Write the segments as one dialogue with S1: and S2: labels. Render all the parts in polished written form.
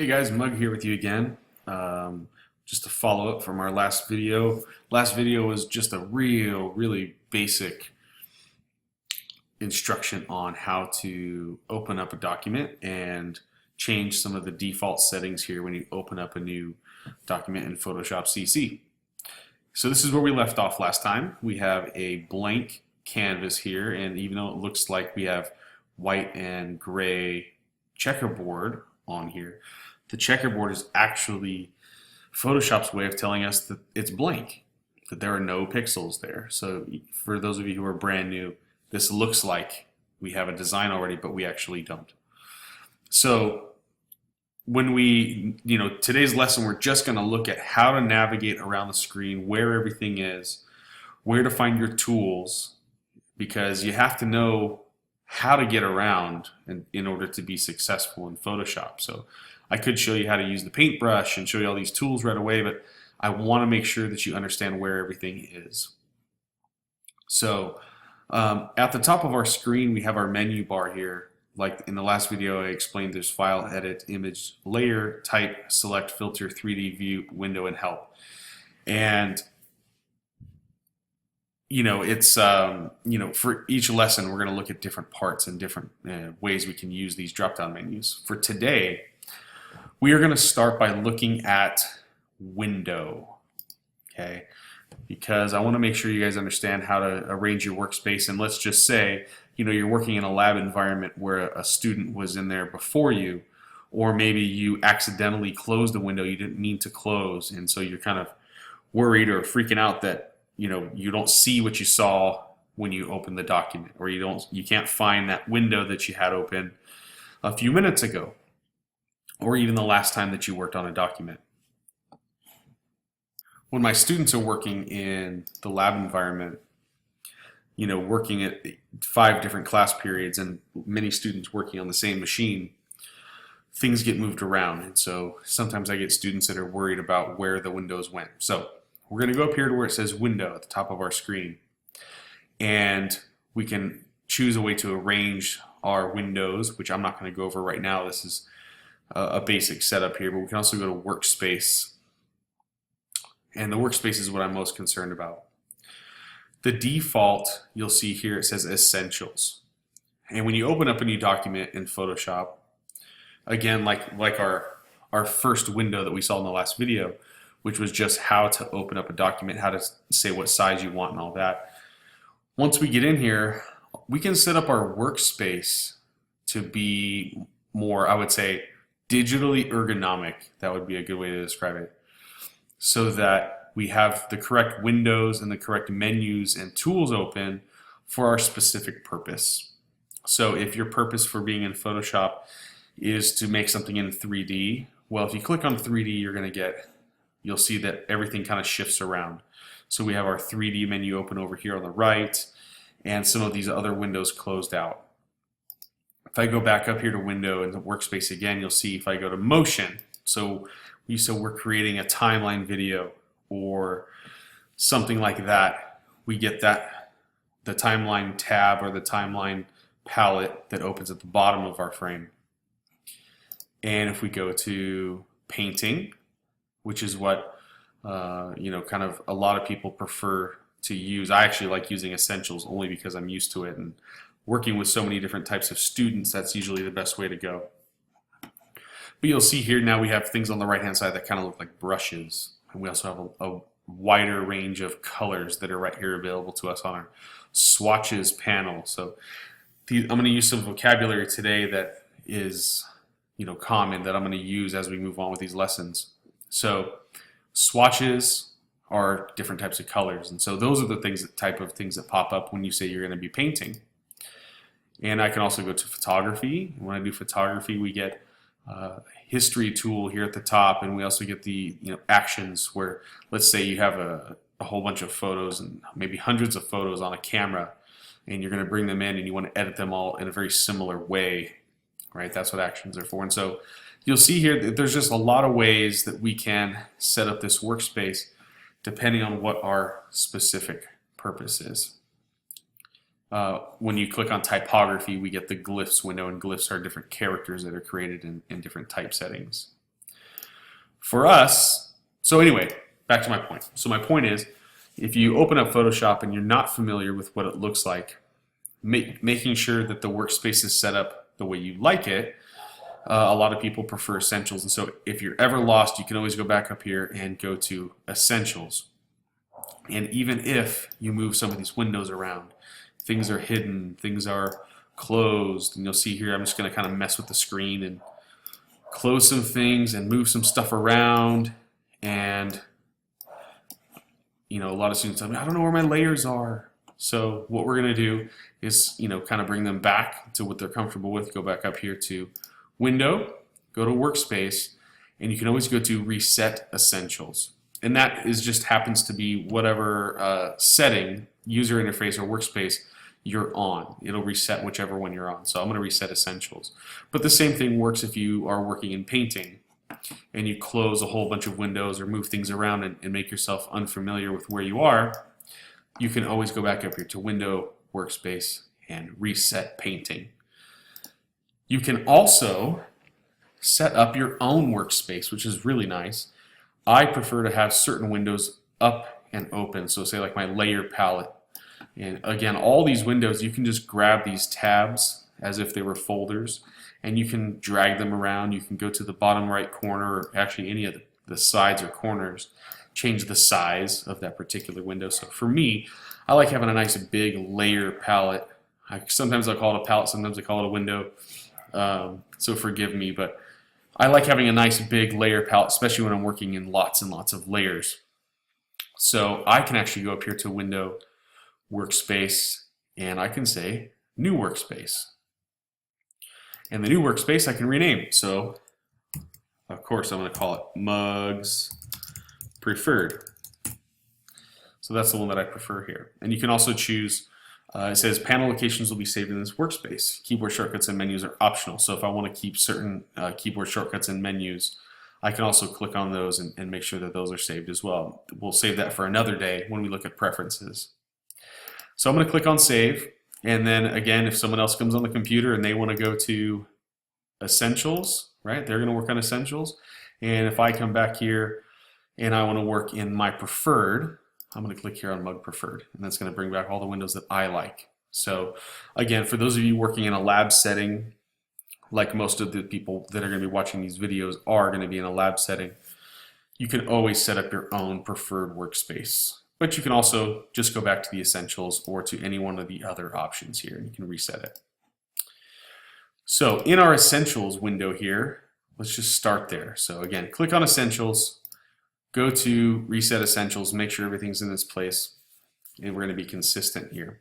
S1: Hey guys, Mug here with you again. Just to follow up from our last video. Last video was just a really basic instruction on how to open up a document and change some of the default settings here when you open up a new document in Photoshop CC. So this is where we left off last time. We have a blank canvas here, and even though it looks like we have white and gray checkerboard on here, the checkerboard is actually Photoshop's way of telling us that it's blank, that there are no pixels there. So for those of you who are brand new, this looks like we have a design already, but we actually don't. So when today's lesson, we're just going to look at how to navigate around the screen, where everything is, where to find your tools, because you have to know how to get around in order to be successful in Photoshop. So I could show you how to use the paintbrush and show you all these tools right away, but I want to make sure that you understand where everything is. So at the top of our screen, we have our menu bar here. Like in the last video, I explained there's File, Edit, Image, Layer, Type, Select, Filter, 3D View, Window, and Help. And it's for each lesson, we're going to look at different parts and different ways we can use these drop-down menus. For today, we are going to start by looking at Window, okay? Because I want to make sure you guys understand how to arrange your workspace. And let's just say, you're working in a lab environment where a student was in there before you, or maybe you accidentally closed a window you didn't mean to close, and so you're kind of worried or freaking out that you don't see what you saw when you opened the document, or you can't find that window that you had open a few minutes ago, or even the last time that you worked on a document. When my students are working in the lab environment, working at 5 different class periods and many students working on the same machine, things get moved around. And so sometimes I get students that are worried about where the windows went. So we're going to go up here to where it says Window at the top of our screen. And we can choose a way to arrange our windows, which I'm not going to go over right now. This is a basic setup here, but we can also go to Workspace. And the Workspace is what I'm most concerned about. The default, you'll see here, it says Essentials. And when you open up a new document in Photoshop, again, like our first window that we saw in the last video, which was just how to open up a document, how to say what size you want and all that. Once we get in here, we can set up our workspace to be more, I would say, digitally ergonomic. That would be a good way to describe it. So that we have the correct windows and the correct menus and tools open for our specific purpose. So if your purpose for being in Photoshop is to make something in 3D, well, if you click on 3D, you'll see that everything kind of shifts around. So we have our 3D menu open over here on the right, and some of these other windows closed out. If I go back up here to Window and the Workspace again, you'll see if I go to Motion, so we're creating a timeline video or something like that, we get the timeline tab or the timeline palette that opens at the bottom of our frame. And if we go to Painting, which is what kind of a lot of people prefer to use. I actually like using Essentials only because I'm used to it, and working with so many different types of students, that's usually the best way to go. But you'll see here now we have things on the right hand side that kind of look like brushes, and we also have a wider range of colors that are right here available to us on our swatches panel. So I'm going to use some vocabulary today that is common, that I'm going to use as we move on with these lessons. So swatches are different types of colors, and so those are the type of things that pop up when you say you're going to be painting. And I can also go to photography. When I do photography, we get history tool here at the top, and we also get the actions, where let's say you have a whole bunch of photos and maybe hundreds of photos on a camera, and you're going to bring them in and you want to edit them all in a very similar way, right? That's what actions are for. And so you'll see here that there's just a lot of ways that we can set up this workspace depending on what our specific purpose is. When you click on typography, we get the glyphs window, and glyphs are different characters that are created in different type settings. For us, so anyway, back to my point. So my point is, if you open up Photoshop and you're not familiar with what it looks like, making sure that the workspace is set up the way you like it. A lot of people prefer Essentials, and so if you're ever lost, you can always go back up here and go to Essentials. And even if you move some of these windows around, things are hidden, things are closed, and you'll see here I'm just going to kind of mess with the screen and close some things and move some stuff around. And a lot of students tell me, I don't know where my layers are. So what we're going to do is kind of bring them back to what they're comfortable with. Go back up here to Window, go to Workspace, and you can always go to Reset Essentials. And that just happens to be whatever setting, user interface or workspace you're on. It'll reset whichever one you're on. So I'm going to reset Essentials. But the same thing works if you are working in painting and you close a whole bunch of windows or move things around and make yourself unfamiliar with where you are. You can always go back up here to Window, Workspace, and Reset Painting. You can also set up your own workspace, which is really nice. I prefer to have certain windows up and open, so say like my layer palette. And again, all these windows, you can just grab these tabs as if they were folders, and you can drag them around. You can go to the bottom right corner, or actually any of the sides or corners, change the size of that particular window. So for me, I like having a nice big layer palette. Sometimes I call it a palette, sometimes I call it a window. So forgive me, but I like having a nice big layer palette, especially when I'm working in lots and lots of layers. So I can actually go up here to Window, Workspace, and I can say New Workspace. And the new workspace I can rename. So of course I'm going to call it Mugs Preferred. So that's the one that I prefer here. And you can also choose, it says panel locations will be saved in this workspace. Keyboard shortcuts and menus are optional. So if I want to keep certain keyboard shortcuts and menus, I can also click on those and make sure that those are saved as well. We'll save that for another day when we look at preferences. So I'm going to click on Save. And then again, if someone else comes on the computer and they want to go to Essentials, right? They're going to work on Essentials. And if I come back here and I want to work in my Preferred, I'm going to click here on Mug Preferred, and that's going to bring back all the windows that I like. So again, for those of you working in a lab setting, like most of the people that are going to be watching these videos are going to be in a lab setting, you can always set up your own preferred workspace. But you can also just go back to the Essentials or to any one of the other options here, and you can reset it. So in our Essentials window here, let's just start there. So again, click on Essentials, go to Reset Essentials, make sure everything's in its place, and we're going to be consistent here.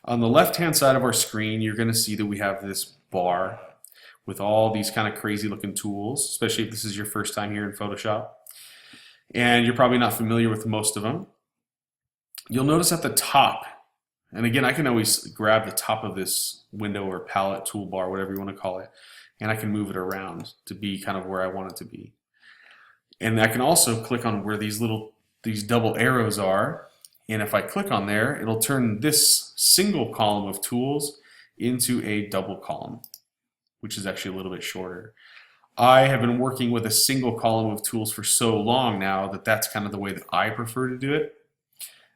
S1: On the left-hand side of our screen, you're going to see that we have this bar with all these kind of crazy looking tools, especially if this is your first time here in Photoshop. And you're probably not familiar with most of them. You'll notice at the top, and again, I can always grab the top of this window or palette, toolbar, whatever you want to call it, and I can move it around to be kind of where I want it to be. And I can also click on where these double arrows are, and if I click on there, it'll turn this single column of tools into a double column, which is actually a little bit shorter. I have been working with a single column of tools for so long now that that's kind of the way that I prefer to do it.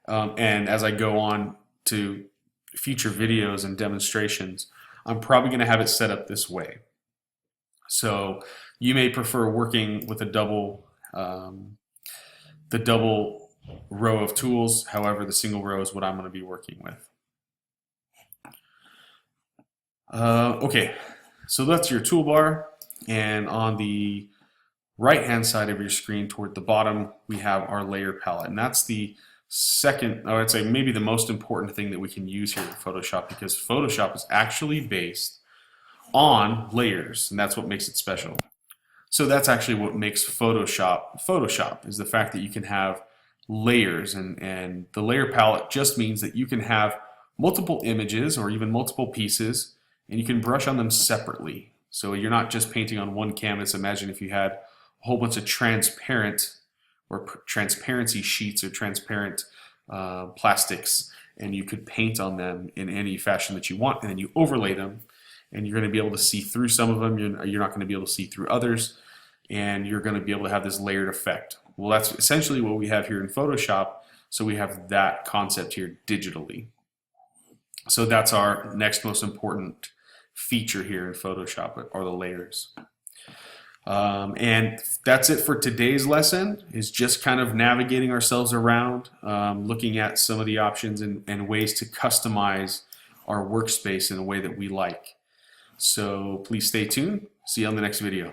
S1: And as I go on to future videos and demonstrations, I'm probably going to have it set up this way. So you may prefer working with a the double row of tools. However, the single row is what I'm going to be working with. Okay, so that's your toolbar, and on the right hand side of your screen toward the bottom we have our layer palette, and that's the second, I would say maybe the most important thing that we can use here in Photoshop, because Photoshop is actually based on layers, and that's what makes it special. So that's actually what makes Photoshop, is the fact that you can have layers, and the layer palette just means that you can have multiple images or even multiple pieces, and you can brush on them separately. So you're not just painting on one canvas. Imagine if you had a whole bunch of transparent or transparency sheets or transparent plastics, and you could paint on them in any fashion that you want, and then you overlay them, and you're going to be able to see through some of them. You're not going to be able to see through others. and you're going to be able to have this layered effect. Well, that's essentially what we have here in Photoshop. So we have that concept here digitally. So that's our next most important feature here in Photoshop, are the layers. And that's it for today's lesson, is just kind of navigating ourselves around, looking at some of the options and ways to customize our workspace in a way that we like. So please stay tuned. See you on the next video.